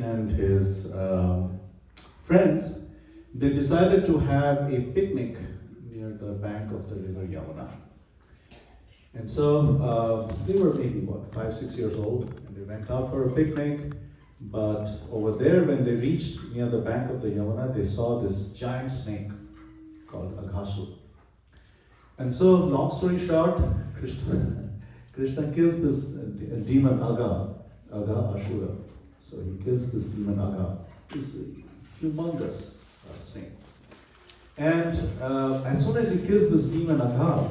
and his friends, they decided to have a picnic near the bank of the river Yamuna. And so they were maybe, 5, 6 years old, and they went out for a picnic. But over there, when they reached near the bank of the Yamuna, they saw this giant snake called Aghasur. And so, long story short, Krishna kills this demon Aga Ashura. So he kills this demon Aga. It's a humongous snake. And as soon as he kills this demon Aga,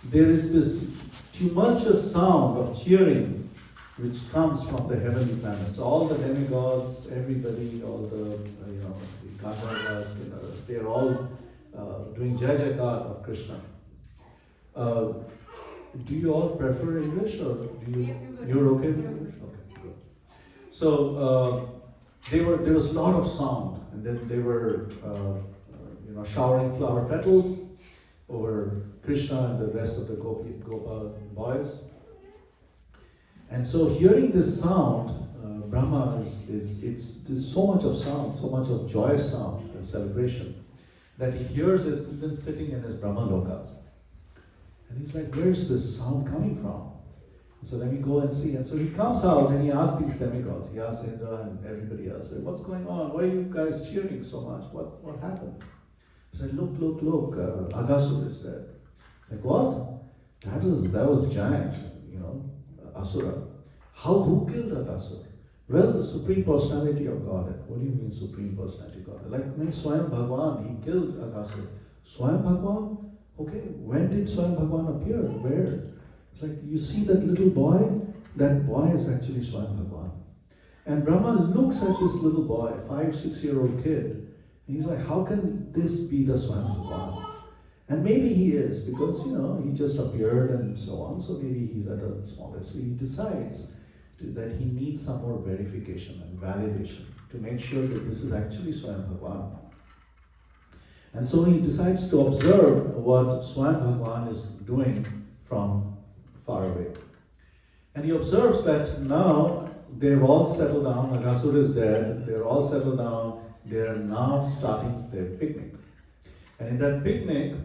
there is this tumultuous sound of cheering which comes from the heavenly planet. So all the demigods, everybody, all the the Gandharvas, they are all doing Jai Jaikar of Krishna. Do you all prefer English, or you're okay with English? Okay, good. So there was a lot of sound, and then they were showering flower petals over Krishna and the rest of the Gopa boys. And so hearing this sound, Bramha there's so much of sound, so much of joyous sound and celebration that he hears it even sitting in his Brahma Loka. And he's like, where's this sound coming from? And so let me go and see. And so he comes out and he asks these demigods, he asks Indra and everybody else, like, what's going on? Why are you guys cheering so much? What happened? He said, look, Aghasur is dead. Like, what? That was giant, Asura. Who killed that Asura? Well, the Supreme Personality of Godhead. What do you mean Supreme Personality of Godhead? Like Swayam Bhagwan, he killed Aghasur. Swayam Bhagwan? Okay, when did Swayam Bhagwan appear? Where? It's like, you see that little boy? That boy is actually Swayam Bhagwan. And Brahma looks at this little boy, 5, 6-year-old kid, and he's like, how can this be the Swayam Bhagwan? And maybe he is, because, he just appeared and so on, so maybe he's at a smaller. So he decides that he needs some more verification and validation to make sure that this is actually Swayam Bhagwan. And so he decides to observe what Swayam Bhagwan is doing from far away. And he observes that now they've all settled down, Aghasur is dead, they're all settled down, they're now starting their picnic. And in that picnic,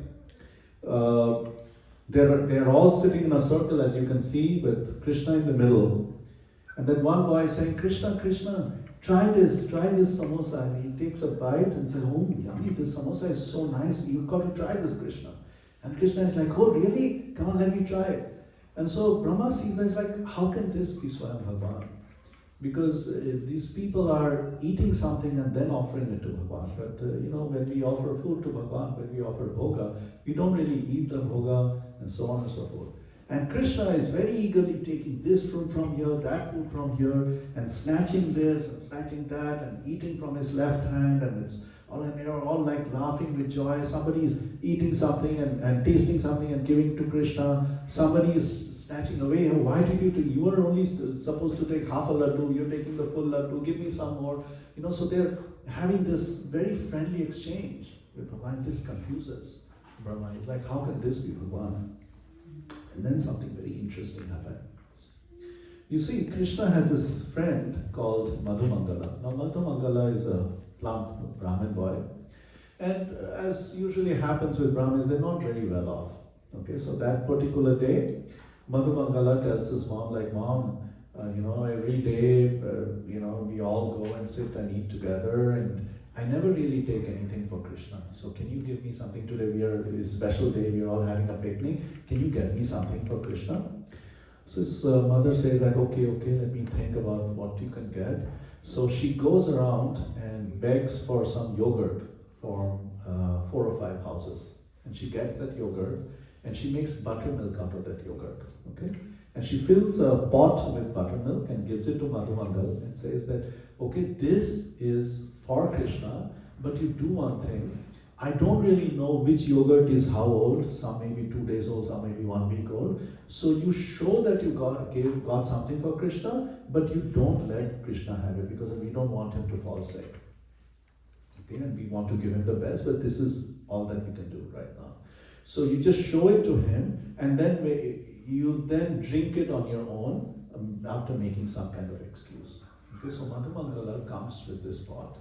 they're all sitting in a circle, as you can see, with Krishna in the middle. And then one boy is saying, Krishna, try this samosa. And he takes a bite and says, oh, yummy, this samosa is so nice, you've got to try this, Krishna. And Krishna is like, oh, really? Come on, let me try it. And so Brahma sees that, it's like, how can this be Swayam Bhagwan? Because these people are eating something and then offering it to Bhagwan. But when we offer food to Bhagwan, when we offer bhoga, we don't really eat the bhoga and so on and so forth. And Krishna is very eagerly taking this fruit from here, that fruit from here, and snatching this and snatching that, and eating from his left hand, and they are all like laughing with joy. Somebody's eating something and tasting something and giving to Krishna. Somebody is snatching away. Oh, why did you take? You were only supposed to take half a laddu. You're taking the full laddu. Give me some more. So they're having this very friendly exchange with Bhagwan. This confuses Brahma. He's like, how can this be Bhagwan? And then something very interesting happens. You see, Krishna has this friend called Madhumangala. Now, Madhumangala is a plump Brahmin boy. And as usually happens with Brahmins, they're not very well off. Okay, so that particular day, Madhumangala tells his mom, like, Mom, every day, we all go and sit and eat together, and I never really take anything for Krishna. So can you give me something today? It's a special day, we're all having a picnic. Can you get me something for Krishna? So his mother says that, okay, let me think about what you can get. So she goes around and begs for some yogurt from 4 or 5 houses. And she gets that yogurt, and she makes buttermilk out of that yogurt, okay? And she fills a pot with buttermilk and gives it to Madhumangal and says that, okay, this is for Krishna, but you do one thing. I don't really know which yogurt is how old. Some may be 2 days old, some may be 1 week old. So you show that you got something for Krishna, but you don't let Krishna have it, because we don't want him to fall sick. Okay, and we want to give him the best, but this is all that we can do right now. So you just show it to him, and then you then drink it on your own after making some kind of excuse. Okay, so Madhumangala comes with this pot.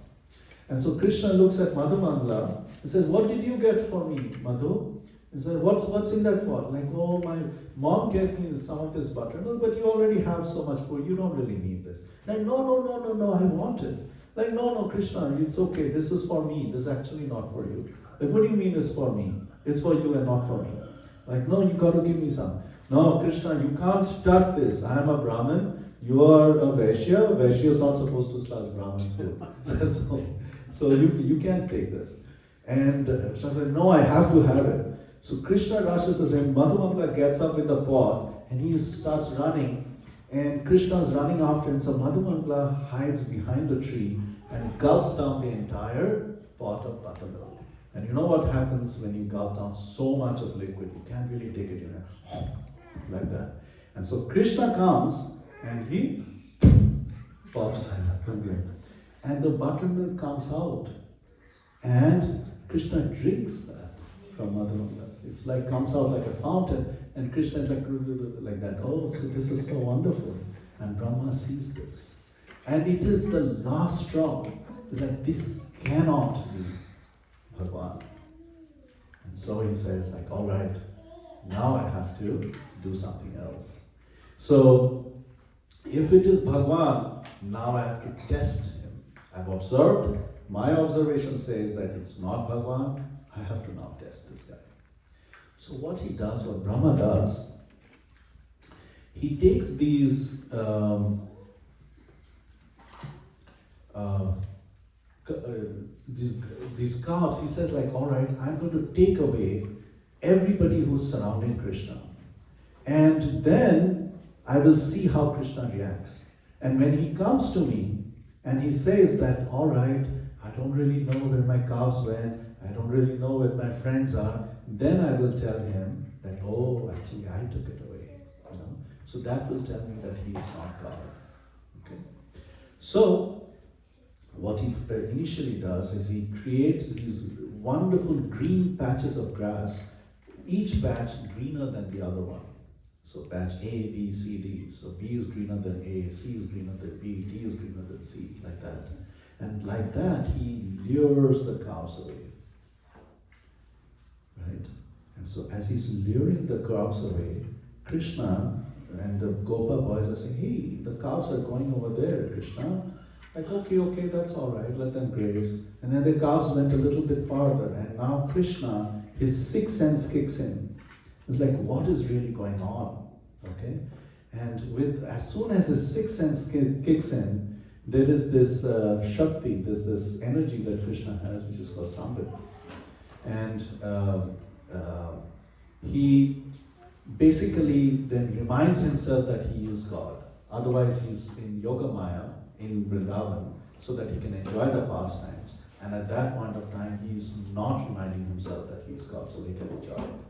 And so Krishna looks at Madhumangala and says, what did you get for me, Madhu? He said, what's in that pot? Like, oh, my mom gave me some of this butter. No, but you already have so much food, you don't really need this. Like, no, I want it. Like, no, Krishna, it's okay, this is for me, this is actually not for you. Like, what do you mean it's for me? It's for you and not for me. Like, no, you got to give me some. No, Krishna, you can't touch this. I am a Brahmin, you are a Vaishya. Vaishya is not supposed to touch Brahmin's food. so you can't take this. And Krishna said, no, I have to have it. So Krishna rushes us and Madhumangala gets up with the pot and he starts running. And Krishna is running after him. So Madhumangala hides behind a tree and gulps down the entire pot of buttermilk. And you know what happens when you gulp down so much of liquid? You can't really take it in like that. And so Krishna comes and he pops and the buttermilk comes out. And Krishna drinks that from Madhumangala. It's like comes out like a fountain. And Krishna is like that. Oh, so this is so wonderful. And Brahma sees this. And it is the last straw. Is that this cannot be Bhagwan. And so he says, like, all right, now I have to do something else. So, if it is Bhagwan, now I have to test him. I've observed, my observation says that it's not Bhagwan, I have to now test this guy. So what he does, what Brahma does, he takes these calves, he says like, all right, I'm going to take away everybody who's surrounding Krishna. And then I will see how Krishna reacts. And when he comes to me and he says that, all right, I don't really know where my calves went, I don't really know where my friends are, then I will tell him that, oh, actually I took it away. You know? So that will tell me that he is not God. Okay? So, what he initially does is he creates these wonderful green patches of grass, each patch greener than the other one. So patch A, B, C, D. So B is greener than A, C is greener than B, D is greener than C, like that. And like that, he lures the cows away. Right? And so as he's luring the cows away, Krishna and the Gopa boys are saying, hey, the cows are going over there, Krishna. Like, okay, that's all right, let them graze. And then the cows went a little bit farther, and now Krishna, his sixth sense kicks in. It's like, what is really going on? Okay? And as soon as his sixth sense kicks in, there is this Shakti, there's this energy that Krishna has, which is called Sambit. And he basically then reminds himself that he is God. Otherwise, he's in Yoga Maya, in Vrindavan, so that he can enjoy the pastimes. And at that point of time, he's not reminding himself that he's God, so he can enjoy it.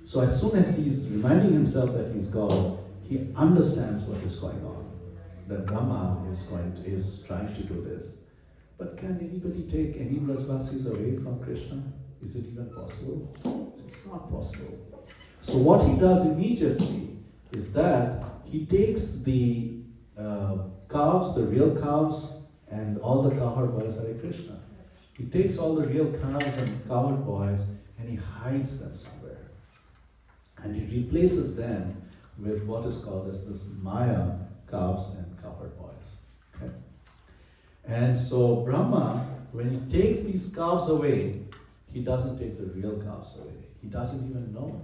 So as soon as he's reminding himself that he's God, he understands what is going on. That Brahma is trying to do this. But can anybody take any Brajvasis away from Krishna? Is it even possible? It's not possible. So what he does immediately is that he takes the calves, the real calves, and all the cowherd boys, Hare Krishna. He takes all the real cows and cowherd boys and he hides them somewhere. And he replaces them with what is called as this Maya calves and cowherd boys. Okay? And so Brahma, when he takes these calves away, he doesn't take the real calves away. He doesn't even know.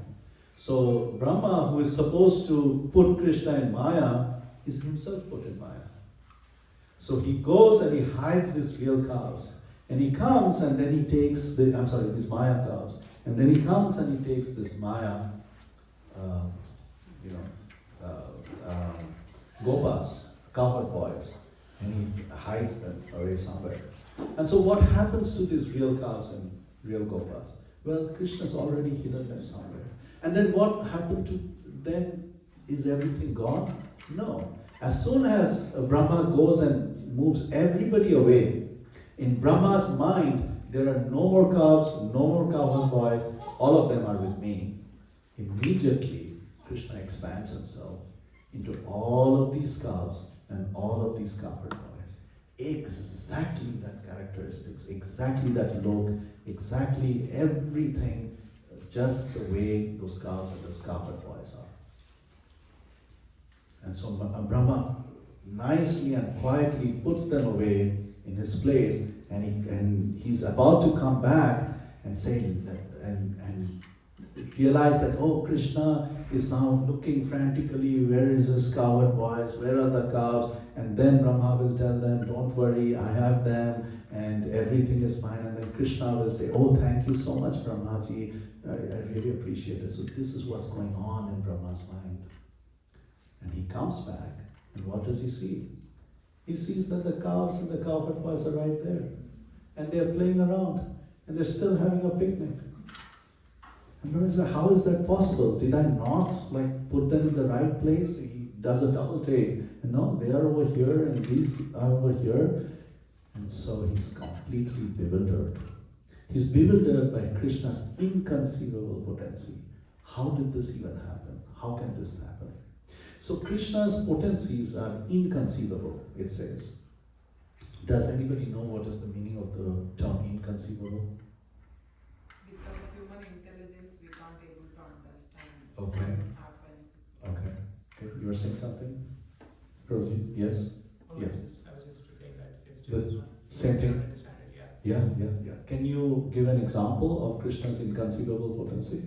So Brahma, who is supposed to put Krishna in Maya, is himself put in Maya. So he goes and he hides these real cows. And he comes and then he takes these Maya cows. And then he comes and he takes this Maya, Gopas, cowherd boys, and he hides them away somewhere. And so what happens to these real cows and real Gopas? Well, Krishna's already hidden them somewhere. And then what happened to them? Is everything gone? No. As soon as Brahma goes and moves everybody away, in Brahma's mind, there are no more cows, no more cowherd boys, all of them are with me. Immediately, Krishna expands himself into all of these cows and all of these cowherd boys. exactly that characteristics, exactly that look, exactly everything, just the way those cows and those cowherd boys are. And so Brahma nicely and quietly puts them away in his place, and he's about to come back and say and realize that, oh, Krishna is now looking frantically, where is his cowherd boys, where are the cows? And then Brahma will tell them, don't worry, I have them, and everything is fine. And then Krishna will say, oh, thank you so much, Brahmaji, I really appreciate it. So this is what's going on in Brahma's mind. And he comes back, and what does he see? He sees that the cows and the cowherd boys are right there, and they're playing around, and they're still having a picnic. And Brahma like, how is that possible? Did I not put them in the right place? He does a double take. And no, they are over here and these are over here. And so he's completely bewildered. He's bewildered by Krishna's inconceivable potency. How did this even happen? How can this happen? So Krishna's potencies are inconceivable, it says. Does anybody know what is the meaning of the term inconceivable? Because of human intelligence, we can't able to understand Okay. what happens. Okay. You were saying something? Prabhuji? Yes? Oh, Yeah. I was just saying that it's The just same thing? understand it, yeah. Yeah. Can you give an example of Krishna's inconceivable potency?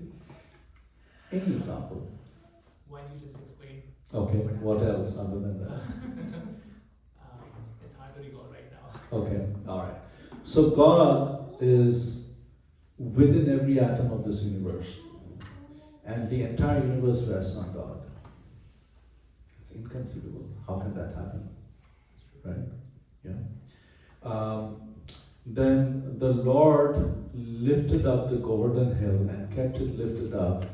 Any example? When you just explained. Okay, what else other than that? It's hard to recall right now. Okay, alright. So God is within every atom of this universe, and the entire universe rests on God. It's inconceivable. How can that happen? Right? Yeah. Then the Lord lifted up the Govardhan hill and kept it lifted up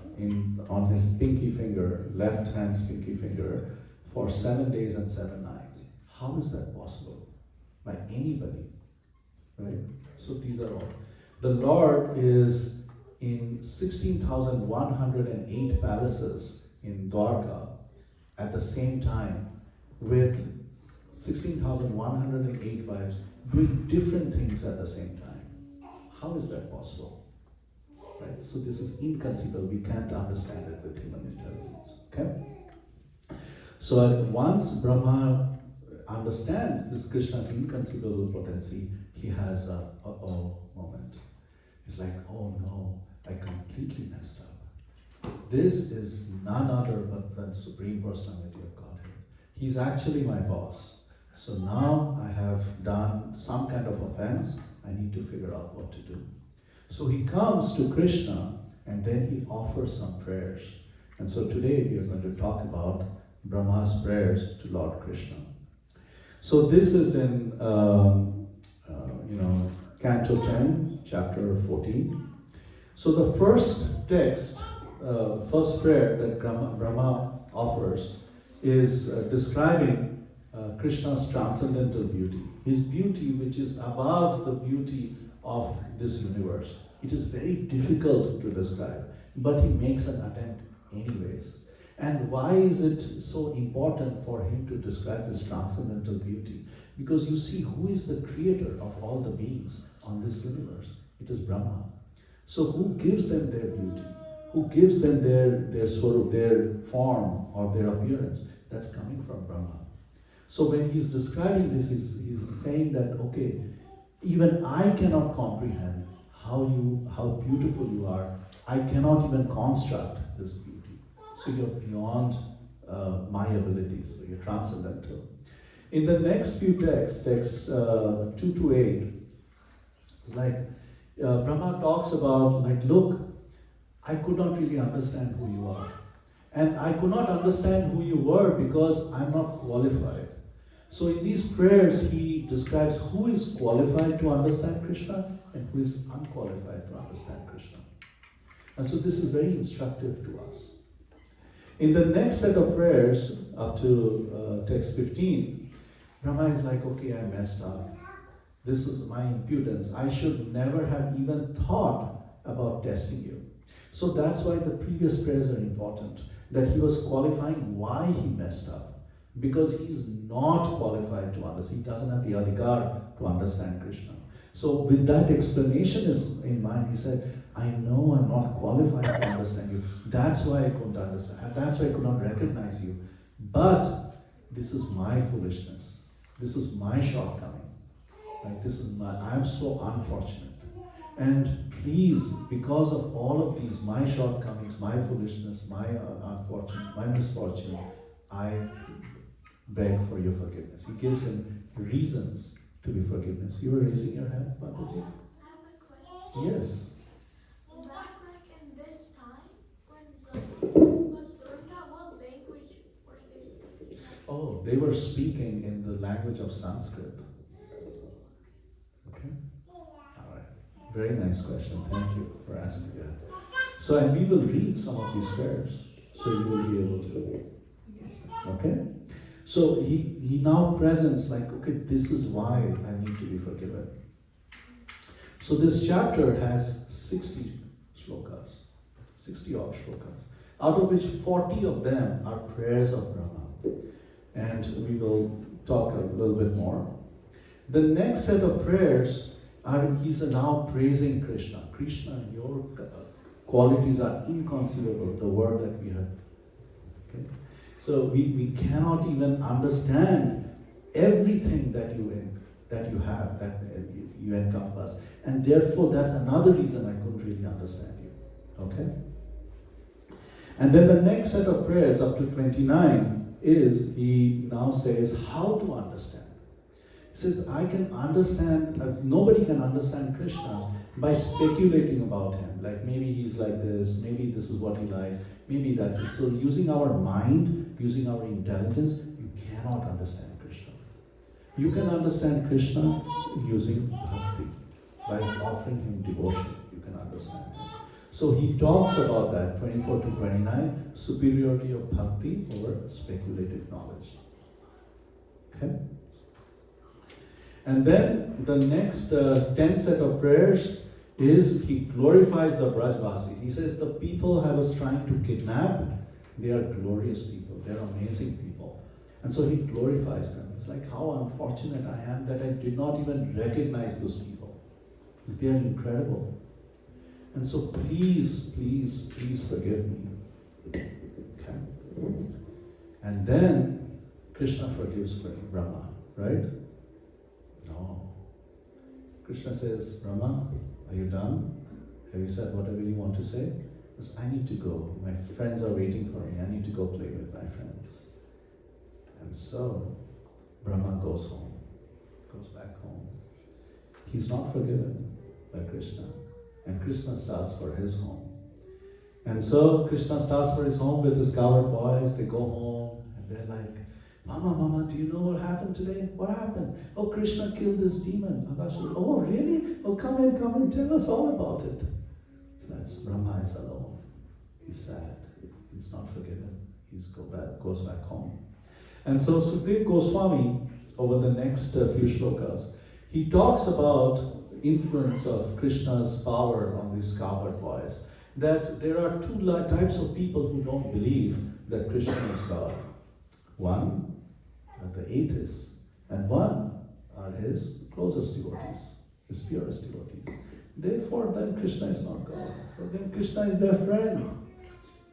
on his pinky finger, left hand's pinky finger, for 7 days and 7 nights. How is that possible? By anybody, right? So these are all. The Lord is in 16,108 palaces in Dwarka at the same time, with 16,108 wives doing different things at the same time. How is that possible? Right? So this is inconceivable. We can't understand it with human intelligence. Okay? So once Brahma understands this Krishna's inconceivable potency, he has a moment. It's like, oh no, I completely messed up. This is none other but the Supreme Personality of Godhead. He's actually my boss. So now I have done some kind of offense. I need to figure out what to do. So he comes to Krishna and then he offers some prayers. And so today we are going to talk about Brahma's prayers to Lord Krishna. So this is in Canto 10, chapter 14. So the first text, first prayer that Brahma offers is describing Krishna's transcendental beauty. His beauty which is above the beauty of this universe. It is very difficult to describe, but he makes an attempt anyways. And why is it so important for him to describe this transcendental beauty? Because you see, who is the creator of all the beings on this universe? It is Brahma. So who gives them their beauty? Who gives them their sort of their form or their appearance? That's coming from Brahma. So when he's describing this, he's saying that, okay, even I cannot comprehend how beautiful you are. I cannot even construct this beauty. So you're beyond my abilities. So you're transcendental. In the next few texts 2 to 8, it's like Brahma talks about, look, I could not really understand who you are. And I could not understand who you were because I'm not qualified. So in these prayers, he describes who is qualified to understand Krishna and who is unqualified to understand Krishna. And so this is very instructive to us. In the next set of prayers, up to text 15, Brahma is like, okay, I messed up. This is my impudence. I should never have even thought about testing you. So that's why the previous prayers are important, that he was qualifying why he messed up. because he's not qualified to understand. He doesn't have the adhikar to understand Krishna. So with that explanation in mind, he said, I know I'm not qualified to understand you. That's why I couldn't understand. That's why I could not recognize you. But this is my foolishness. This is my shortcoming. Right? I'm so unfortunate. And please, because of all of these, my shortcomings, my foolishness, my my misfortune, I beg for your forgiveness. He gives him reasons to be forgiveness. You were raising your hand, Pandit? I have a question. Yes. Back like in this time, when was learned that, what language were they speaking? Oh, they were speaking in the language of Sanskrit. Okay? Alright. Very nice question. Thank you for asking that. So, and we will read some of these prayers, so you will be able to. Yes. Okay? So he now presents like, okay, this is why I need to be forgiven. So this chapter has 60 shlokas, 60 odd shlokas, out of which 40 of them are prayers of Brahma. And we will talk a little bit more. The next set of prayers he's now praising Krishna. Krishna, your qualities are inconceivable, the word that we have. Okay? So we cannot even understand everything that you have, that you encompass. And therefore, that's another reason I couldn't really understand you. Okay? And then the next set of prayers, up to 29, is he now says how to understand. He says, I can understand, nobody can understand Krishna by speculating about him. Like maybe he's like this, maybe this is what he likes, maybe that's it. So using our mind, using our intelligence, you cannot understand Krishna. You can understand Krishna using bhakti. By offering him devotion, you can understand him. So he talks about that, 24 to 29, superiority of bhakti over speculative knowledge. Okay? And then the next 10 set of prayers is he glorifies the Brajvasis. He says the people I was trying to kidnap, they are glorious people, they are amazing people. And so he glorifies them. It's like how unfortunate I am that I did not even recognize those people. Because they are incredible. And so please, please, please forgive me. Okay? And then Krishna forgives Brahma, right? No. Krishna says, Brahma, are you done? Have you said whatever you want to say? Because I need to go. My friends are waiting for me. I need to go play with my friends. And so Brahma goes home, goes back home. He's not forgiven by Krishna. And Krishna starts for his home. And so Krishna starts for his home with his cowherd boys. They go home and they're like, Mama, Mama, do you know what happened today? What happened? Oh, Krishna killed this demon. Oh, really? Oh, come in, tell us all about it. So that's Brahma is alone. He's sad. He's not forgiven. He goes back home. And so Sukadeva Goswami, over the next few shlokas, he talks about influence of Krishna's power on these cowherd boys. That there are two types of people who don't believe that Krishna is God. One are the atheists, and one are his closest devotees, his purest devotees. Therefore, then Krishna is not God. For them, Krishna is their friend.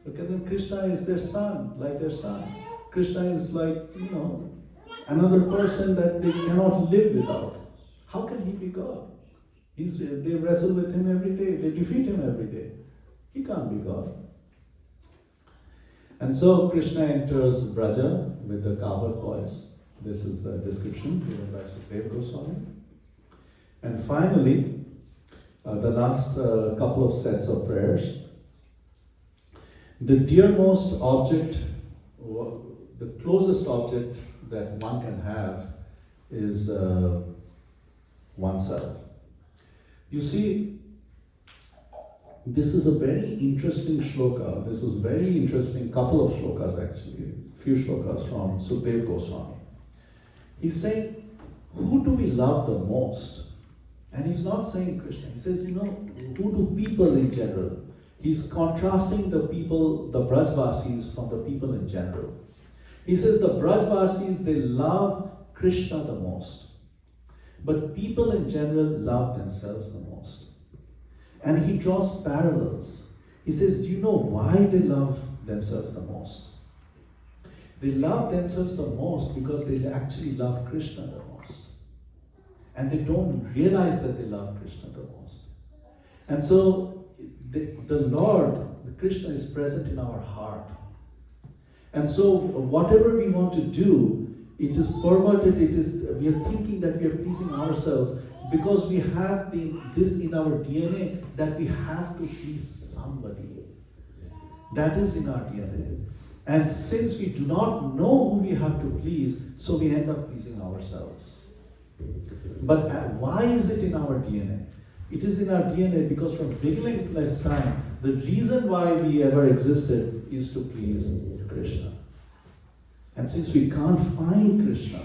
Look at them, Krishna is their son, like their son. Krishna is like, another person that they cannot live without. How can he be God? They wrestle with him every day. They defeat him every day. He can't be God. And so Krishna enters Braja with the cowherd boys. This is the description given by Sukadeva Goswami. And finally, the last couple of sets of prayers. The dearmost object, the closest object that one can have is oneself. You see, this is a very interesting shloka. This is very interesting, couple of shlokas actually, few shlokas from Sukadeva Goswami. He's saying, who do we love the most? And he's not saying Krishna. He says, who do people in general? He's contrasting the people, the Brajvasis from the people in general. He says the Brajvasis, they love Krishna the most. But people in general love themselves the most. And he draws parallels. He says, do you know why they love themselves the most? They love themselves the most because they actually love Krishna the most. And they don't realize that they love Krishna the most. And so the Lord, Krishna, is present in our heart. And so whatever we want to do, it is perverted, we are thinking that we are pleasing ourselves because we have this in our DNA that we have to please somebody. That is in our DNA. And since we do not know who we have to please, so we end up pleasing ourselves. But why is it in our DNA? It is in our DNA because from beginningless time, the reason why we ever existed is to please Krishna. And since we can't find Krishna,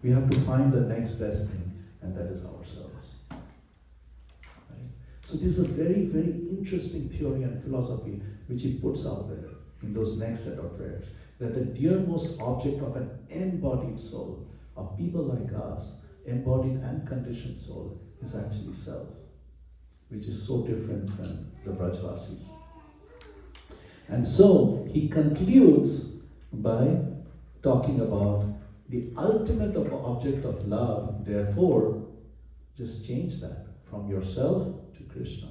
we have to find the next best thing, and that is ourselves. Right? So this is a very, very interesting theory and philosophy which he puts out there in those next set of prayers. That the dearmost object of an embodied soul, of people like us, embodied and conditioned soul, is actually self, which is so different than the Brajvasis. And so he concludes by talking about the ultimate of object of love. Therefore, just change that from yourself to Krishna.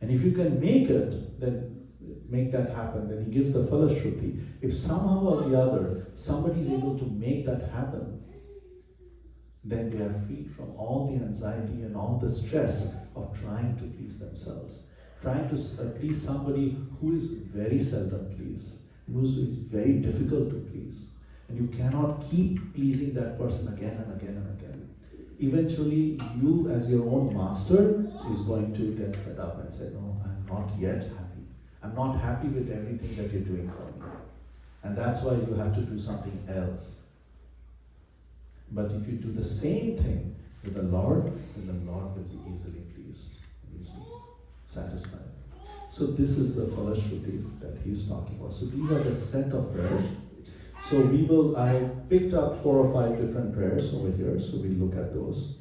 And if you can make it, then make that happen. Then he gives the Falashruti. If somehow or the other somebody is able to make that happen, then they are freed from all the anxiety and all the stress of trying to please themselves. Trying to please somebody who is very seldom pleased, who is very difficult to please. And you cannot keep pleasing that person again and again and again. Eventually, you as your own master is going to get fed up and say, no, I'm not yet happy. I'm not happy with everything that you're doing for me. And that's why you have to do something else. But if you do the same thing with the Lord, then the Lord will be easily pleased, easily satisfied. So this is the Falashruti that he's talking about. So these are the set of prayers. So I picked up 4 or 5 different prayers over here, so we'll look at those.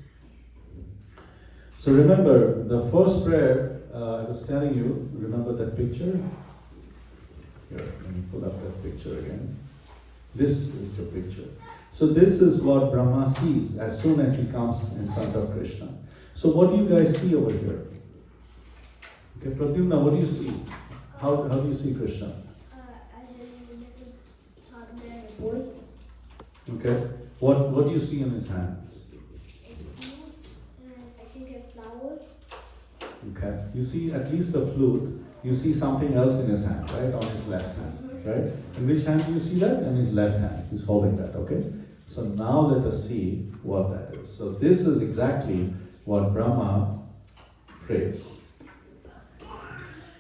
So remember, the first prayer, I was telling you, remember that picture? Here, let me pull up that picture again. This is the picture. So this is what Bramha sees as soon as he comes in front of Krishna. So what do you guys see over here? Okay, Pradyumna, what do you see? How do you see Krishna? Okay. What do you see in his hands? I think a flower. Okay. You see at least a flute. You see something else in his hand, right? On his left hand, right? In which hand do you see that? In his left hand. He's holding that, okay? So now let us see what that is. So this is exactly what Bramha prays.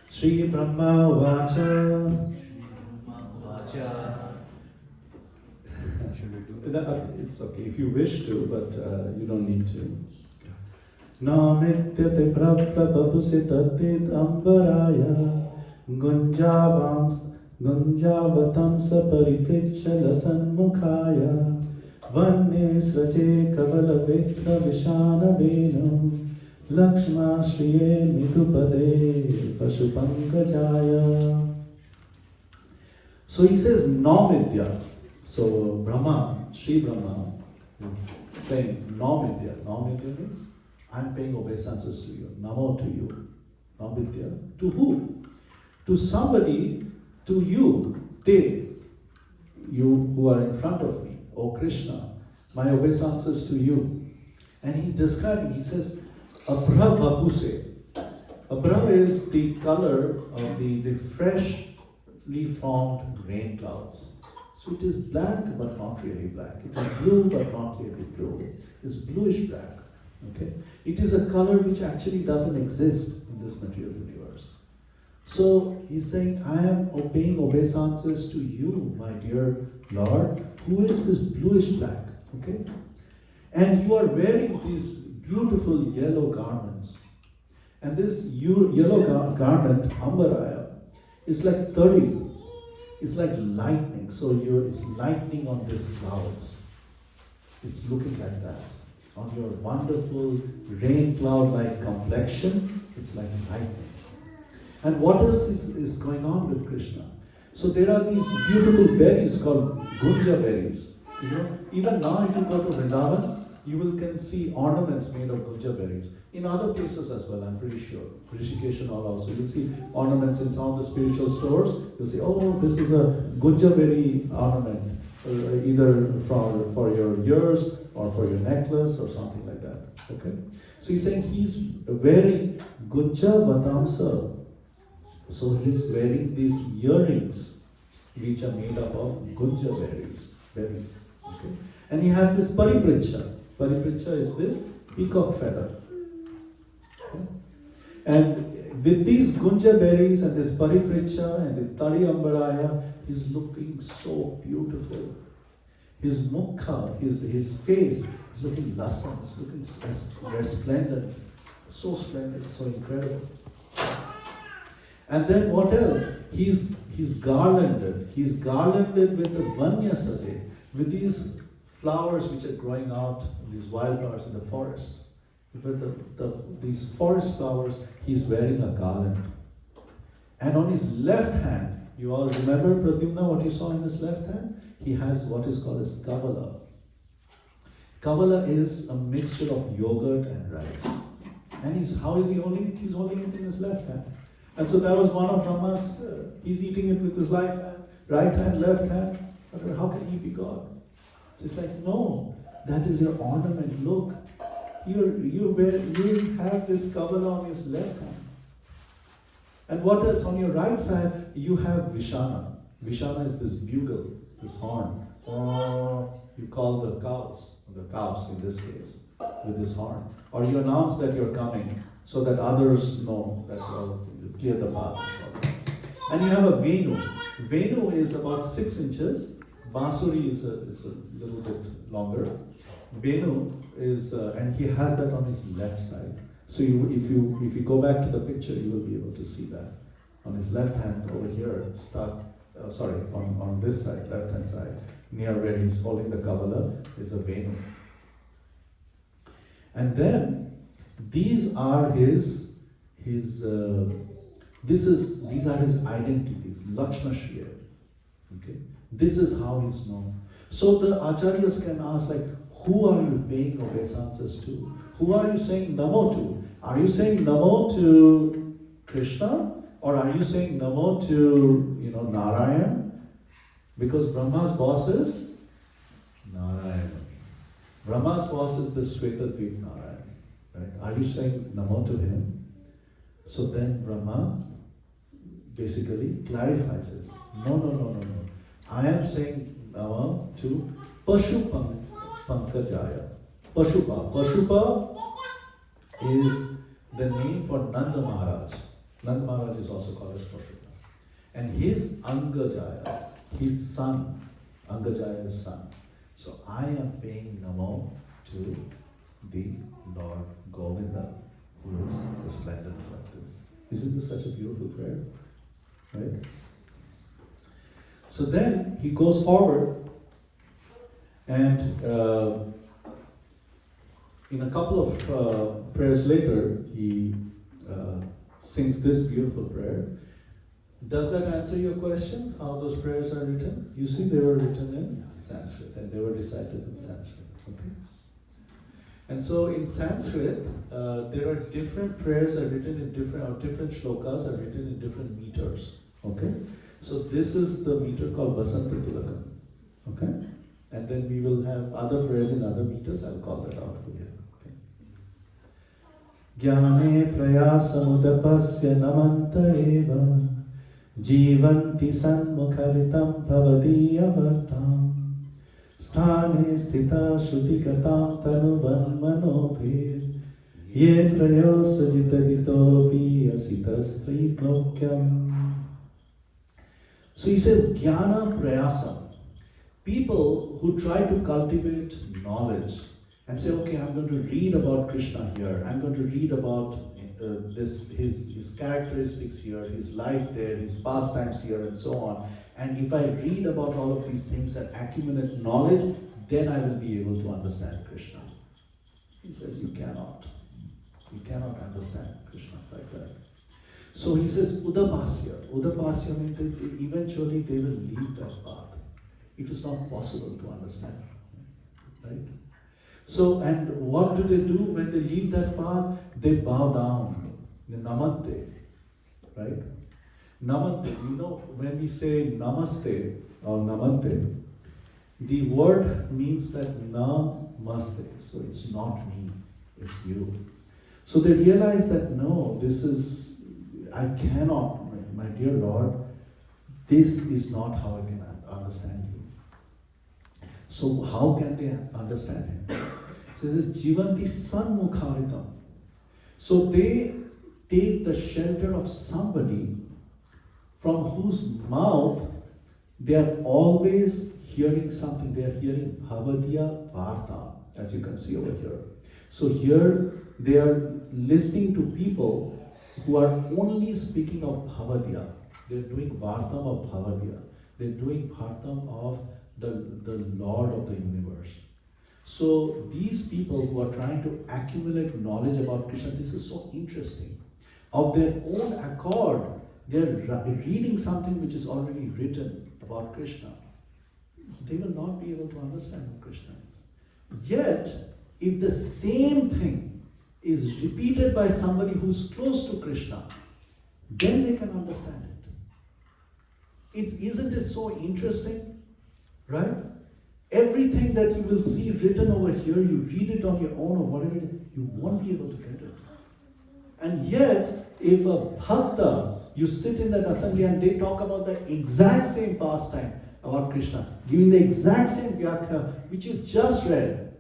Sri Brahma Vacha. It's okay if you wish to, but you don't need to. Namityate prabhuse tatit ambaraya gunjavatam sapariprichala sanmukhaya vanne sraje kavala vitra vishana venu lakshma shriye midupade pashupankajaya. So he says Namitya. So Brahma, Sri Brahma is saying Namitya. Namitya means I'm paying obeisances to you. Namo to you. Namitya. To who? To somebody, to you, they, you who are in front of me, O Krishna, my obeisances to you. And he's describing, he says, Abra Vapuse. Abra is the color of the freshly formed rain clouds. So it is black but not really black. It is blue but not really blue. It's bluish black. Okay? It is a color which actually doesn't exist in this material universe. So he's saying, I am paying obeisances to you, my dear Lord, who is this bluish black. Okay? And you are wearing these beautiful yellow garments. And this yellow garment, Ambaraya, is like 30. it's like lightning. So it's lightning on these clouds. It's looking like that. On your wonderful rain cloud-like complexion, it's like lightning. And what else is going on with Krishna? So there are these beautiful berries called gunja berries. You know, even now if you go to Vrindavan, you can see ornaments made of gunja berries. In other places as well, I'm pretty sure. Rishikesh and all also. You'll see ornaments in some of the spiritual stores. You'll say, oh, this is a gunja berry ornament. Either for your ears or for your necklace or something like that. Okay? So he's saying he's wearing gunja vatamsa. So he's wearing these earrings which are made up of gunja berries. Okay? And he has this paripricha. Paripricha is this peacock feather. Okay? And with these gunja berries and this paripricha and the tari ambaraya, he's looking so beautiful. His mukha, his face is looking lasant, it's looking resplendent. So splendid, so incredible. And then what else? He's garlanded. He's garlanded with the vanya saje, with these flowers which are growing out, these wildflowers in the forest. With these forest flowers, he's wearing a garland. And on his left hand, you all remember Pradyumna, what you saw in his left hand? He has what is called as kavala. Kavala is a mixture of yogurt and rice. And how is he holding it? He's holding it in his left hand. And so that was one of Brahma's, he's eating it with his right hand, left hand. How can he be God? So it's like, no, that is your ornament. Look, you have this kavala on his left hand. And what else? On your right side, you have Vishana. Vishana is this bugle, this horn. Or you call the calves in this case, with this horn. Or you announce that you're coming, so that others know that you clear the path. And you have a Venu. Venu is about 6 inches. Bansuri is a little bit longer. Venu is, and he has that on his left side. So if you go back to the picture, you will be able to see that. On his left hand over here, on this side, left hand side, near where he's holding the kavala, is a Venu. And then these are these are his identities, Lakshma Shriya. Okay? This is how he's known. So the acharyas can ask, like, who are you paying obeisances to? Who are you saying Namo to? Are you saying Namo to Krishna? Or are you saying Namo to, Narayan? Because Brahma's boss is Narayan. Brahma's boss is the Shvetadvip Narayan. Right? Are you saying Namo to him? So then Brahma basically clarifies this. No. I am saying Namo to Pankajaya. Pashupa is the name for Nanda Maharaj. Nanda Maharaj is also called as Pashupa. And his Angajaya, his son, Angajaya's son. So I am paying Namo to the Lord Govinda, who is resplendent like this. Isn't this such a beautiful prayer? Right? So then he goes forward, and in a couple of prayers later, he sings this beautiful prayer. Does that answer your question, how those prayers are written? You see, they were written in Sanskrit, and they were recited in Sanskrit. Okay? And so in Sanskrit, there are different prayers are written in different shlokas are written in different meters. Okay? So this is the meter called Vasanta Tilakam. Okay? And then we will have other prayers in other meters. I'll call that out for you. Okay? Jnane prayasamudapasya namanta eva jivanti sanmukharitam pavadiyavartam sthane sthita shrutika tanuvan manobhir ye prayosajitaditopi asitasthrilokyam. So he says, Jnana Prayasam. People who try to cultivate knowledge and say, okay, I'm going to read about Krishna here, I'm going to read about his characteristics here, his life there, his pastimes here, and so on. And if I read about all of these things and accumulate knowledge, then I will be able to understand Krishna. He says, you cannot. You cannot understand Krishna like that. So he says, Udapasya. Udapasya means that eventually they will leave that path. It is not possible to understand. Right? So, and what do they do when they leave that path? They bow down. They namante. Right? Namante. You know, when we say namaste or namante, the word means that namaste. So it's not me, it's you. So they realize that no, this is, I cannot, my dear Lord, this is not how I can understand you. So how can they understand him? So it says, Jivanti Sanmukharitam. So they take the shelter of somebody from whose mouth they are always hearing something. They are hearing Bhavadiya Varta, as you can see over here. So here they are listening to people who are only speaking of Bhavadiya. They are doing Vartam of Bhavadiya. They are doing Vartam of the Lord of the universe. So these people who are trying to accumulate knowledge about Krishna, this is so interesting. Of their own accord, they are reading something which is already written about Krishna. They will not be able to understand who Krishna is. Yet, if the same thing is repeated by somebody who's close to Krishna, then they can understand it. Isn't it so interesting? Right? Everything that you will see written over here, you read it on your own or whatever, you won't be able to get it. And yet, if a bhakta, you sit in that assembly and they talk about the exact same pastime about Krishna, giving the exact same vyakya which you just read,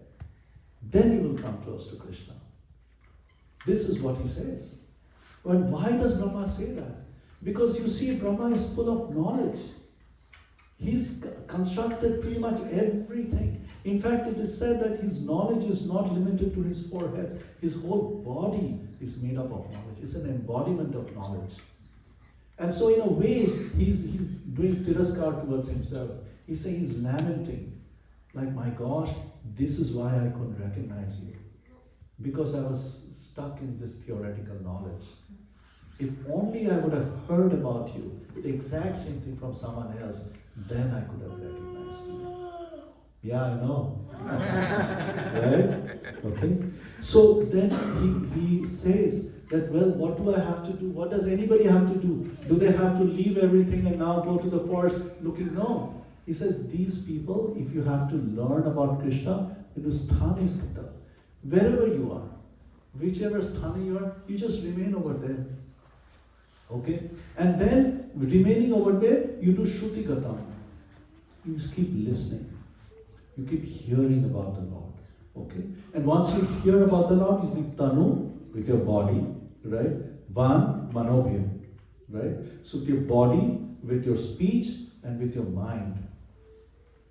then you will come close to Krishna. This is what he says. But why does Brahma say that? Because you see, Brahma is full of knowledge. He's constructed pretty much everything. In fact, it is said that his knowledge is not limited to his four heads. His whole body is made up of knowledge. It's an embodiment of knowledge. And so in a way, he's doing tiraskar towards himself. He's saying, he's lamenting. Like, my gosh, this is why I couldn't recognize you. Because I was stuck in this theoretical knowledge. If only I would have heard about you, the exact same thing from someone else, then I could have recognized you. Yeah, I know. Right? Okay? So then he says that, well, what do I have to do? What does anybody have to do? Do they have to leave everything and now go to the forest looking? No. He says, these people, if you have to learn about Krishna, sthane sthita. Wherever you are, whichever sthana you are, you just remain over there. Okay? And then, remaining over there, you do Shruti Gatam. You just keep listening. You keep hearing about the Lord. Okay? And once you hear about the Lord, you do Tanu with your body, right? Van Manobhyam, right? So with your body, with your speech, and with your mind,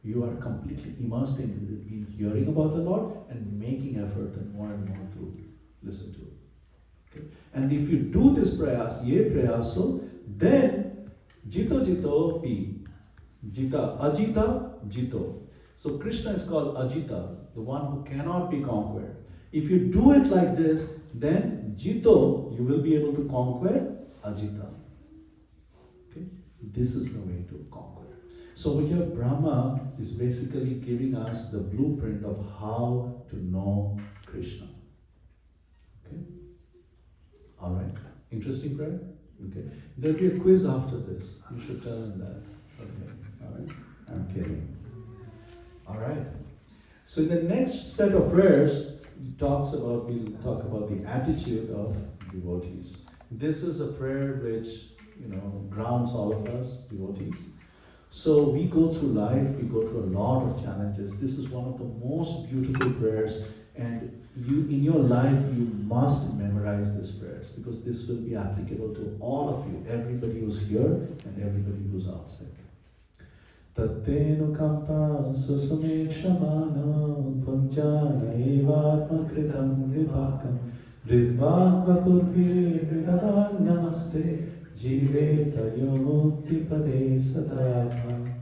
you are completely immersed in hearing about the Lord and making effort and more to listen to it. Okay? And if you do this prayas, ye prayaso, then jito jito pi, jita, ajita jito. So Krishna is called Ajita, the one who cannot be conquered. If you do it like this, then jito, you will be able to conquer Ajita. Okay? This is the way to conquer. So over here, Brahma is basically giving us the blueprint of how to know Krishna. Okay? Alright. Interesting prayer? Okay. There'll be a quiz after this. You should tell him that. Okay. Alright? I'm kidding. Alright. So in the next set of prayers, we'll talk about the attitude of devotees. This is a prayer which, grounds all of us, devotees. So we go through life, we go through a lot of challenges. This is one of the most beautiful prayers, and in your life you must memorize these prayers, because this will be applicable to all of you, everybody who's here and everybody who's outside. Tattenu kampa susame kshamana punjana evatma kritam vipakam Ridvagvapurvi Vidadan Namaste Jiveta Yomukti Pade Sadaya.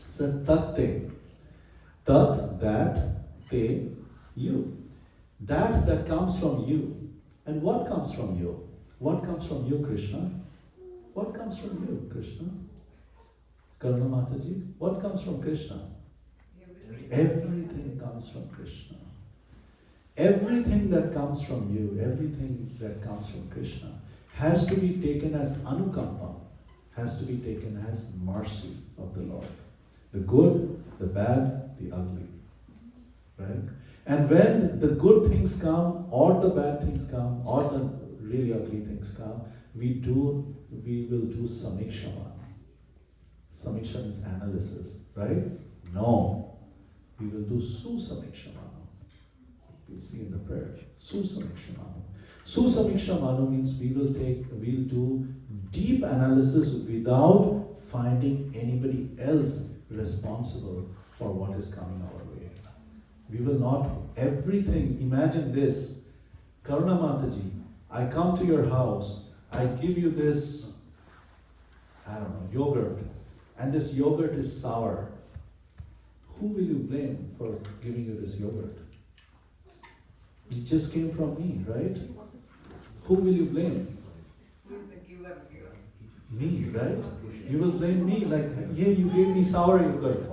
Satate. Tat, that, te, you. That comes from you. And what comes from you? What comes from you, Krishna? What comes from you, Krishna? Karuna Mataji, what comes from Krishna? Everything comes from Krishna. Everything that comes from you, everything that comes from Krishna has to be taken as anukampa, has to be taken as mercy of the Lord. The good, the bad, the ugly. Right? And when the good things come, or the bad things come, or the really ugly things come, we will do samikshama. Samiksha is analysis, right? No. We will do susamikshamano. We'll see in the prayer. Susamikshamano. Susamikshamano means we'll do deep analysis without finding anybody else responsible for what is coming our way. We will not, everything, imagine this, Karuna Mataji, I come to your house, I give you this, yogurt, and this yogurt is sour. Who will you blame for giving you this yogurt? It just came from me, right? Who will you blame? Who is the giver? Me, right? You will blame me like, yeah, you gave me sour yogurt.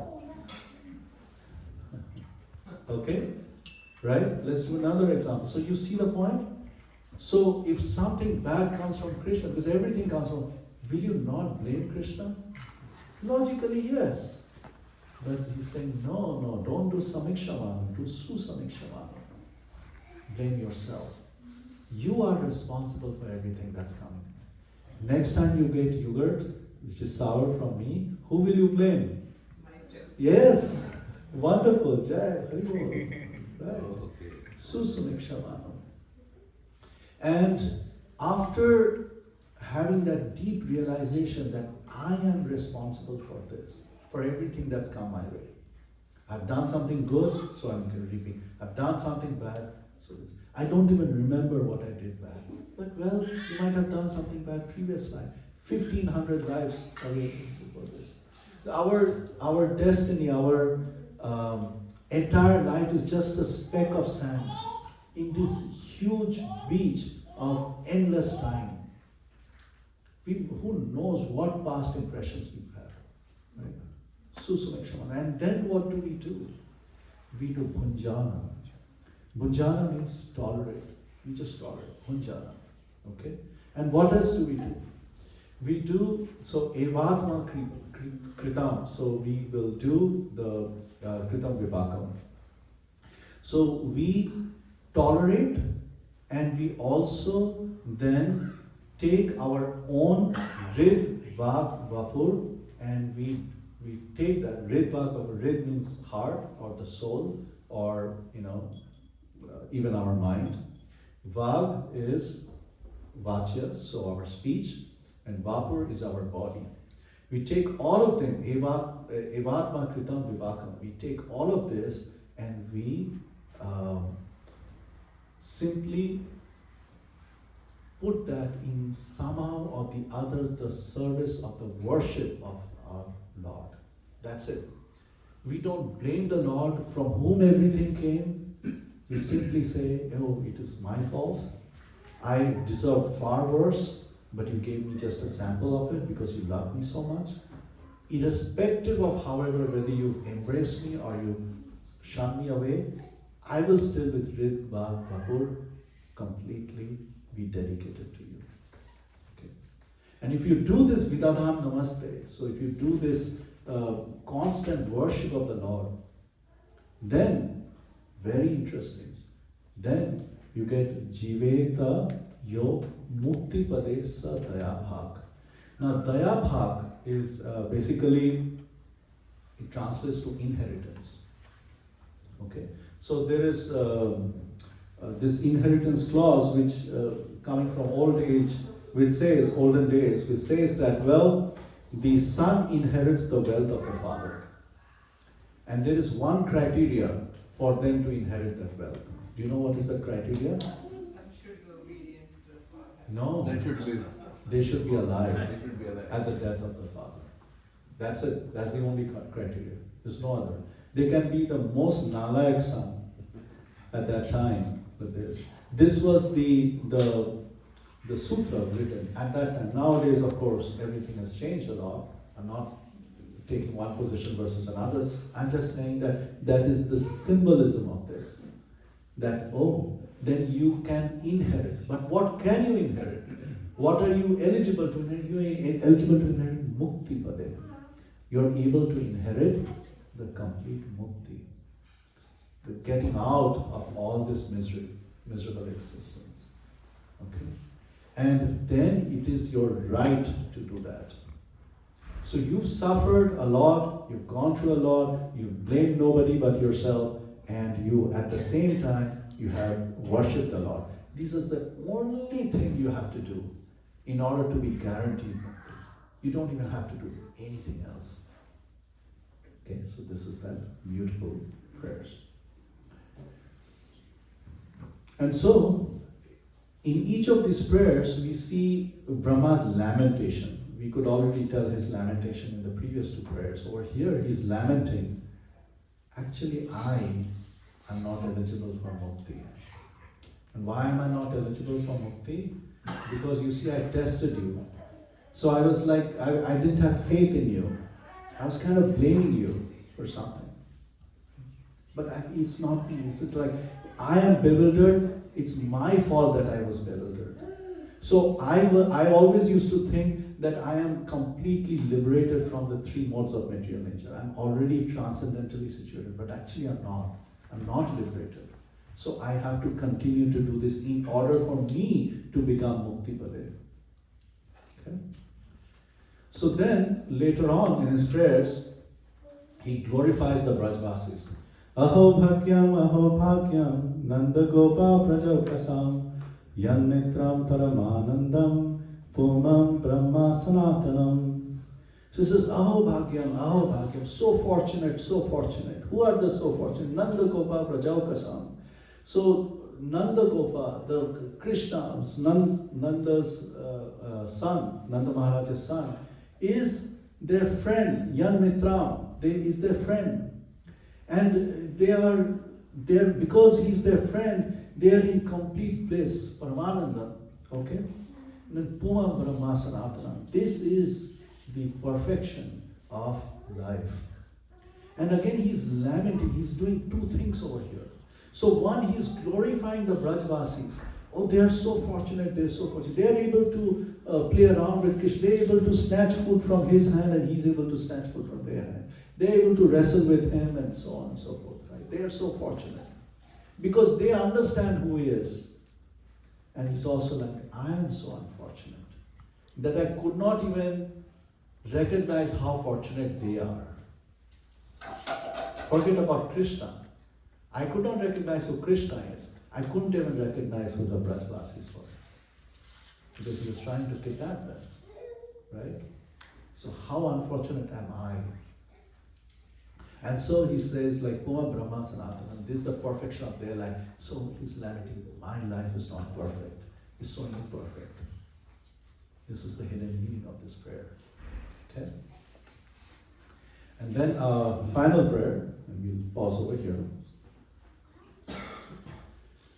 Okay? Right? Let's do another example. So you see the point? So if something bad comes from Krishna, because everything comes from, will you not blame Krishna? Logically, yes. But he's saying, no, don't do samikshamana, do susamikshamana. Blame yourself. You are responsible for everything that's coming. Next time you get yogurt, which is sour from me, who will you blame? Myself. Yes. Wonderful. Jai. Right. Susamikshamana. And after having that deep realization that I am responsible for this, for everything that's come my way. I've done something good, so I'm reaping. I've done something bad, so I don't even remember what I did bad. But well, you might have done something bad previous life. 1,500 lives away before this. Our destiny, our entire life is just a speck of sand in this huge beach of endless time. Who knows what past impressions we've had, right? Susamikshamana. And then what do? We do bhunjana. Bhunjana means tolerate. We just tolerate. Bhunjana. Okay? And what else do? We do, so evatma kritam. So we will do the kritam vibhakam. So we tolerate, and we also then take our own rid, vak, vapur, and we take that rid, vak, vapur. Rid means heart or the soul, or even our mind. Vag is vachya, so our speech, and vapur is our body. We take all of them, evatma kritam vibhakam. We take all of this and we simply put that in somehow or the other the service of the worship of our Lord. That's it. We don't blame the Lord from whom everything came. We simply say, oh, it is my fault. I deserve far worse, but you gave me just a sample of it because you love me so much. Irrespective of however, whether you've embraced me or you shun me away, I will still with Rid, Bhav, Vapur completely be dedicated to you. Okay. And if you do this Vidadham Namaste, so if you do this constant worship of the Lord, then, very interesting, then you get Jiveta Yo Mukti Pade Sa Daya Bhag. Now Daya Bhag is basically, it translates to inheritance. Okay, so there is this inheritance clause which coming from old age, which says, olden days, which says that, well, the son inherits the wealth of the father. And there is one criteria for them to inherit that wealth. Do you know what is the criteria? Some should be obedient to the father. No, That should live. they should be alive They should be alive. at the death of the father. That's it. That's the only criteria. There's no other. They can be the most nalayak son at that time. But this was the sutra written at that time. Nowadays, of course, everything has changed a lot. I'm not taking one position versus another. I'm just saying that is the symbolism of this. That, then you can inherit. But what can you inherit? What are you eligible to inherit? You are eligible to inherit mukti pade. You are able to inherit the complete mukti. The getting out of all this miserable existence. Okay? And then it is your right to do that. So you've suffered a lot, you've gone through a lot, you've blamed nobody but yourself, and you, at the same time, you have worshipped a lot. This is the only thing you have to do in order to be guaranteed mukti. You don't even have to do anything else. Okay, so this is that beautiful prayers. And so, in each of these prayers, we see Brahma's lamentation. We could already tell his lamentation in the previous two prayers. Over here, he's lamenting, actually, I am not eligible for mukti. And why am I not eligible for mukti? Because you see, I tested you. So I was like, I didn't have faith in you. I was kind of blaming you for something. But it's not me. It's like, I am bewildered. It's my fault that I was bewildered. So I always used to think that I am completely liberated from the three modes of material nature. I'm already transcendentally situated, but actually I'm not. I'm not liberated. So I have to continue to do this in order for me to become mukti pade. Okay? So then, later on in his prayers, he glorifies the Brajvasis. Aho bhagyam, nanda gopa prajaukasam, yan mitram paramanandam, pumam brahma sanatanam. So he says, aho bhagyam, so fortunate, so fortunate. Who are the so fortunate? Nanda gopa prajaukasam. So Nanda Gopa, the Krishna's, Nanda's son, Nanda Maharaj's son, is their friend, Yan Mitram, is their friend. And they are there because he's their friend, they are in complete bliss, Paramananda. Okay? Puma Brahma Sanatana. This is the perfection of life. And again, he's lamenting, he's doing two things over here. So one, he's glorifying the Brajvasis. Oh, they are so fortunate, they're so fortunate. They are able to play around with Krishna. They're able to snatch food from his hand and he's able to snatch food from their hand. They're able to wrestle with him and so on and so forth. Right? They are so fortunate. Because they understand who he is. And he's also like, I am so unfortunate that I could not even recognize how fortunate they are. Forget about Krishna. I could not recognize who Krishna is. I couldn't even recognize who the Brajvasis were. Because he was trying to kidnap them. Right? So how unfortunate am I? And so he says, like, Puma Brahma Sanatana, this is the perfection of their life. So he's lamenting, my life is not perfect. It's so imperfect. This is the hidden meaning of this prayer. Okay? And then final prayer, and we'll pause over here.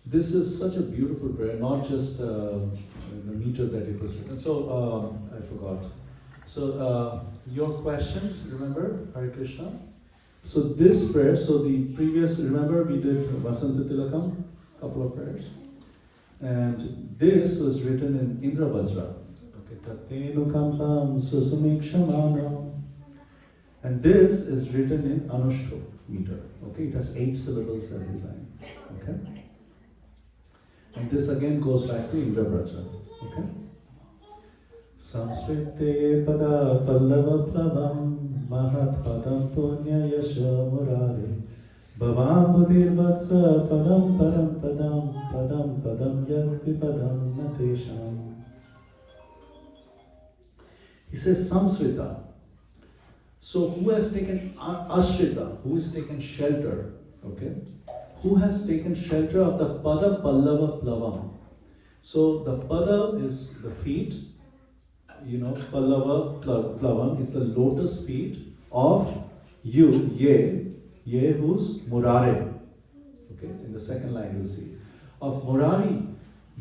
This is such a beautiful prayer, not just the meter that it was written. So, I forgot. So, your question, remember, Hare Krishna? So this prayer, so the previous, remember we did Vasanta Tilakam, couple of prayers. And this was written in Indra Vajra. Okay, Tatenu Kampam Susumikshamanam. And this is written in Anushto meter. Okay, it has 8 syllables every line. Okay? And this again goes back to Indra Vajra. Okay? Samskrite pada pallava plavam mahat padam punya yasha murare bhavam buddhir vatsa padam param padam yad vipadam natesham. He says samsrita. So who has taken ashrita, who has taken shelter, okay? who has taken shelter of the Pada Pallava Plavam. So the Pada is the feet, Pallava Plavam is the lotus feet of you, Ye who's Murare. Okay, in the second line you'll see. Of Murari,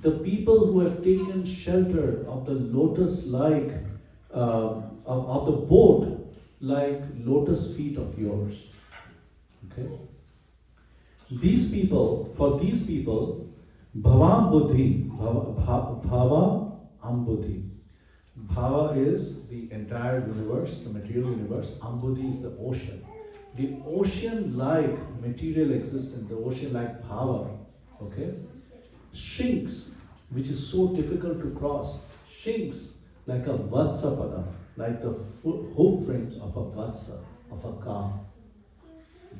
the people who have taken shelter of the lotus-like, of the boat like lotus feet of yours. Okay? For these people, Bhavam Buddhi, Bhava Ambudhi. Bhava is the entire universe, the material universe. Ambudhi is the ocean. The ocean-like material existence, the ocean-like bhava, okay, shrinks, which is so difficult to cross, shrinks like a vatsapada, like the hoof print of a vatsa, of a calf.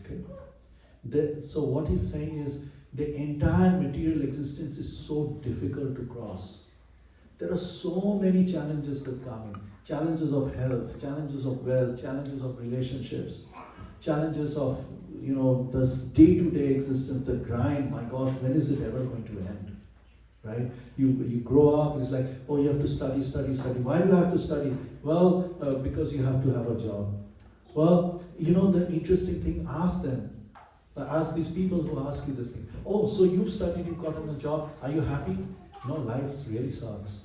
Okay. So what he's saying is the entire material existence is so difficult to cross. There are so many challenges that come in. Challenges of health, challenges of wealth, challenges of relationships, challenges of, this day-to-day existence, the grind. My gosh, when is it ever going to end? Right? You grow up, it's like, oh, you have to study. Why do you have to study? Well, because you have to have a job. Well, the interesting thing, ask them. Ask these people who ask you this thing. Oh, so you've studied, you've gotten a job. Are you happy? No, life really sucks.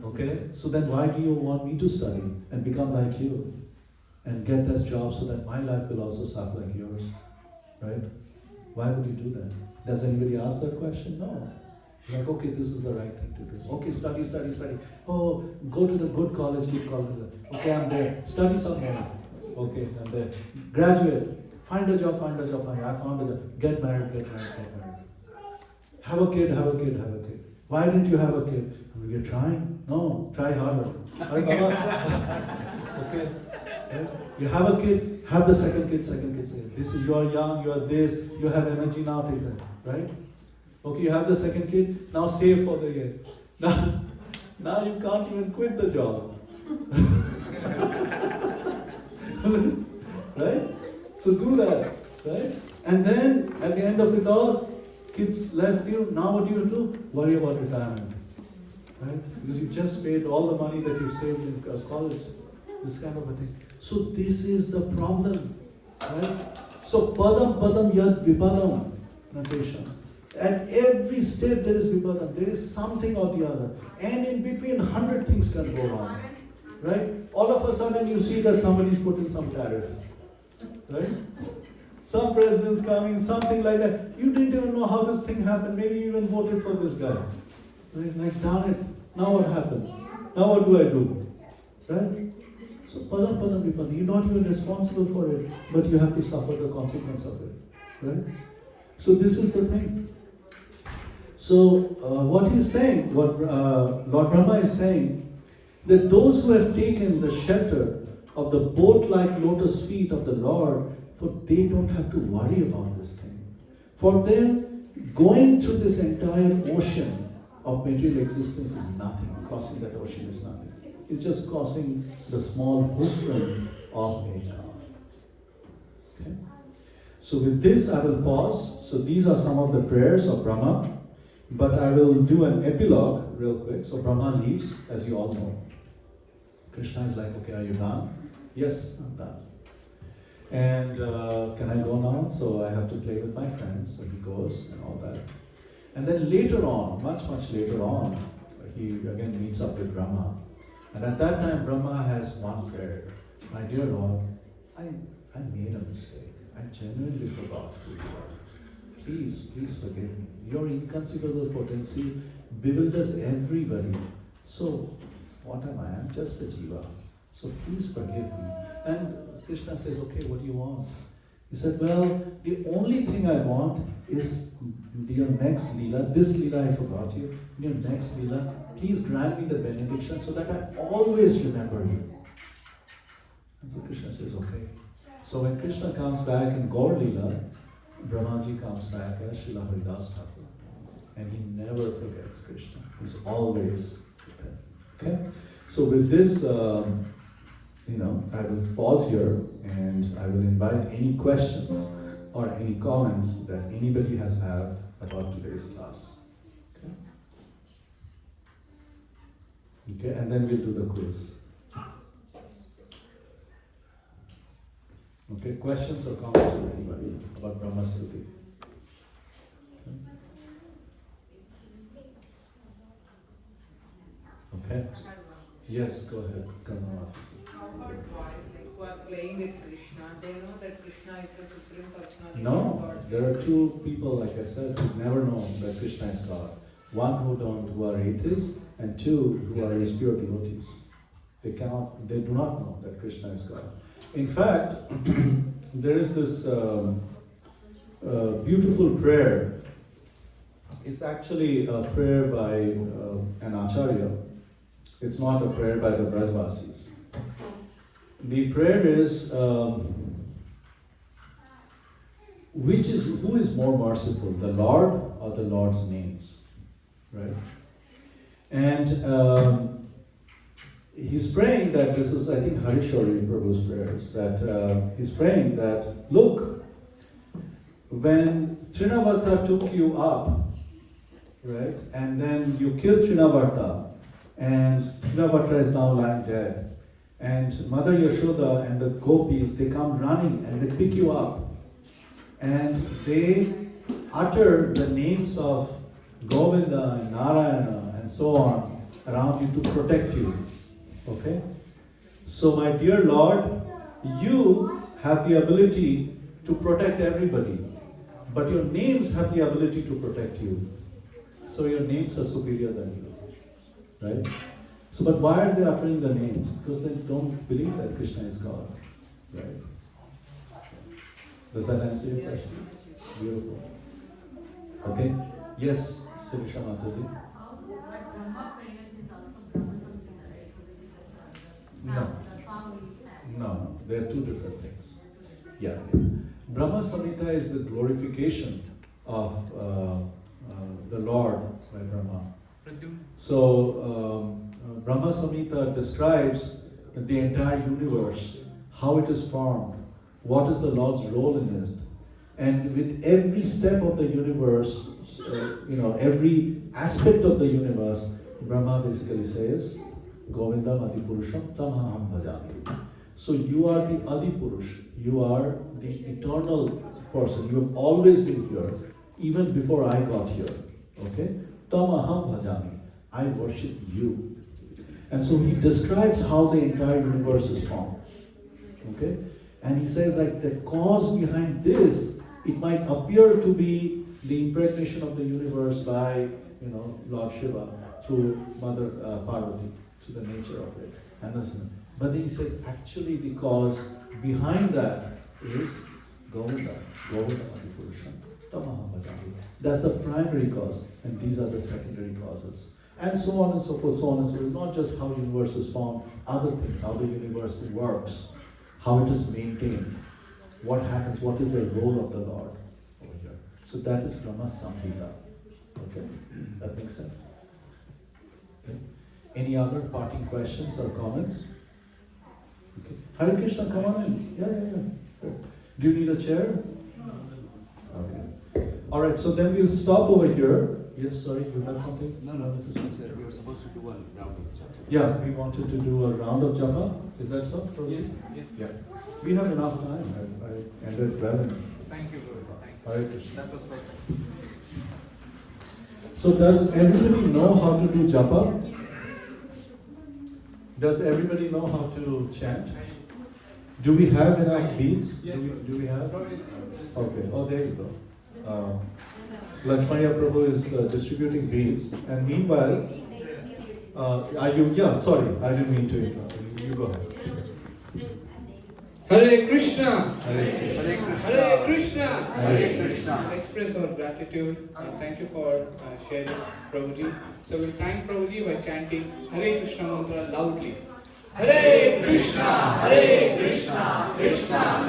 Okay? So then why do you want me to study and become like you? And get this job so that my life will also suck like yours. Right? Why would you do that? Does anybody ask that question? No. Like, okay, this is the right thing to do. Okay, study. Oh, go to the good college. Okay, I'm there. Study some more. Okay, I'm there. Graduate. Find a job. I found a job. Get married. Have a kid. Why didn't you have a kid? You're trying? No, try harder. Okay. Right? You have a kid, have the second kid. This is, you are young, you are this, you have energy now, take that. Right? Okay, you have the second kid, now save for the year. Now you can't even quit the job. Right? So do that. Right? And then at the end of it all, kids left you, now what do you do? Worry about retirement. Right? Because you just paid all the money that you saved in college. This kind of a thing. So this is the problem. Right? So padam yad vipadam, Natasha. At every step there is vipadam. There is something or the other. And in between 100 things can go wrong. Right? All of a sudden you see that somebody's put in some tariff. Right? Some president's coming, something like that. You didn't even know how this thing happened. Maybe you even voted for this guy. Right? Like, darn it. Now what happened? Now what do I do? Right? So, padam vipadam. You're not even responsible for it, but you have to suffer the consequence of it. Right? So, this is the thing. So, what he's saying, what Lord Brahma is saying, that those who have taken the shelter of the boat-like lotus feet of the Lord, for they don't have to worry about this thing. For them, going through this entire ocean of material existence is nothing. Crossing that ocean is nothing. It's just crossing the small hoofprint of a calf. Okay? So with this, I will pause. So these are some of the prayers of Brahma. But I will do an epilogue real quick. So Brahma leaves, as you all know. Krishna is like, okay, are you done? Yes, I'm done. And can I go now? So I have to play with my friends. So he goes and all that. And then later on, much later on, he again meets up with Brahma. And at that time, Brahma has one prayer. My dear Lord, I made a mistake. I genuinely forgot who you are. Please forgive me. Your inconceivable potency bewilders everybody. So, what am I? I'm just a jiva. So please forgive me. And Krishna says, okay, what do you want? He said, well, the only thing I want is your next lila. This lila I forgot you. In your next lila, please grant me the benediction so that I always remember you. And so Krishna says, okay. So when Krishna comes back in Gaur Lila, Brahmaji comes back as Srila Haridas Thakur. And he never forgets Krishna. He's always there. Okay? So with this, I will pause here and I will invite any questions or any comments that anybody has had about today's class. Okay? Okay, and then we'll do the quiz. Okay, questions or comments from anybody about Brahma Stuti? Okay. Yes, go ahead. Come on. How about boys like who are playing with Krishna? They know that Krishna is the supreme personality of No, God. there are two people, like I said, who never know that Krishna is God. One who are atheists, and two who are his pure devotees. They do not know that Krishna is God. In fact, there is this beautiful prayer. It's actually a prayer by an acharya. It's not a prayer by the Brajvasis. The prayer is, who is more merciful, the Lord or the Lord's names, right? And he's praying that this is, I think, Harishori Prabhu's prayers, that he's praying that, look, when Trinavarta took you up, right, and then you killed Trinavarta, and Trinavarta is now lying dead, and Mother Yashoda and the gopis, they come running and they pick you up, and they utter the names of Govinda and Narayana and so on around you to protect you. Okay? So my dear Lord, you have the ability to protect everybody, but your names have the ability to protect you. So your names are superior than you. Right? So, but why are they uttering the names? Because they don't believe that Krishna is God. Right? Does that answer your question? Beautiful. Okay? Yes, Sirisha Mataji. No, they're two different things. Yeah. Brahma Samhita is the glorification of the Lord by Brahma. So, Brahma Samhita describes the entire universe, how it is formed, what is the Lord's role in it. And with every step of the universe, every aspect of the universe, Brahma basically says, Govindam Adipurusham Tamaham Bhajami. So you are the Adipurush, you are the eternal person, you have always been here, even before I got here. Okay? Tamaham Bhajami, I worship you. And so he describes how the entire universe is formed. Okay? And he says like the cause behind this, it might appear to be the impregnation of the universe by, Lord Shiva through Mother Parvati, to the nature of it. And but then he says actually the cause behind that is Govinda Adipurusham Tamaham Bhajami. That's the primary cause, and these are the secondary causes. And so on and so forth, so on and so forth. Not just how universe is formed, other things, how the universe works, how it is maintained, what happens, what is the role of the Lord over here. So that is Brahma Samhita. Okay? That makes sense? Okay. Any other parting questions or comments? Okay. Hare Krishna, come on in. Yeah. Sure. Do you need a chair? Okay. Alright, so then we'll stop over here. Yes, sorry, you had something? No, this was we were supposed to do one round of japa. Yeah, we wanted to do a round of japa. Is that so? Yes. Yeah. We have enough time. I ended well. Thank you, Guru. Thank you. Hare Krishna. That was perfect. So does everybody know how to do japa? Does everybody know how to chant? Do we have enough beads? Yes. Do we have? Okay. Oh, there you go. Lakshmaya Prabhu is distributing beads. And meanwhile, sorry, I didn't mean to interrupt. You go ahead. Hare Krishna! Hare Krishna. Hare Krishna! Hare Krishna. Express our gratitude. Thank you for sharing Prabhuji. So we'll thank Prabhuji by chanting Hare Krishna mantra loudly. Hare Krishna! Hare Krishna! Krishna